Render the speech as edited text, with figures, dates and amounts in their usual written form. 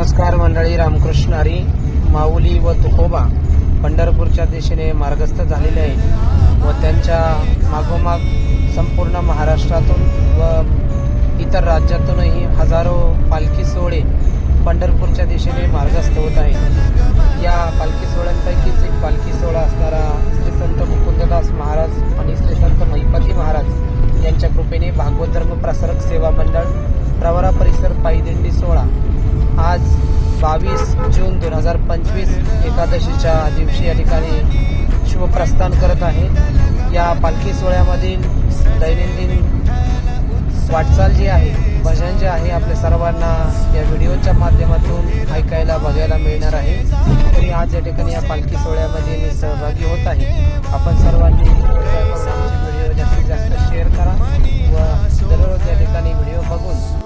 नमस्कार मंडळी, रामकृष्ण हरी. माऊली व तुकोबा पंढरपूरच्या दिशेने मार्गस्थ झालेले आहे व त्यांच्या मागोमाग संपूर्ण महाराष्ट्रातून व इतर राज्यातूनही हजारो पालखी सोहळे पंढरपूरच्या दिशेने मार्गस्थ होत आहेत. या पालखी सोहळ्यांपैकीच एक पालखी सोहळा असणारा श्री संत मुकुंददास महाराज आणि श्री संत महिपती महाराज यांच्या कृपेने भागवत धर्म प्रसारक सेवा मंडळ प्रवरा परिसर पायदिंडी सोहळा आज 22 जून 2025 एकादशीच्या दिवशी या ठिकाणी शुभप्रस्थान करत आहे. या पालखी सोहळ्यामधील दैनंदिन वाटचाल जी आहे, भजन जे आहे, आपल्या सर्वांना या व्हिडिओच्या माध्यमातून ऐकायला बघायला मिळणार आहे. तरी आज या ठिकाणी या पालखी सोहळ्यामध्ये मी सहभागी होत आहे. आपण सर्वांनी व्हिडिओ जास्तीत जास्त शेअर करा व दररोज या ठिकाणी व्हिडिओ बघून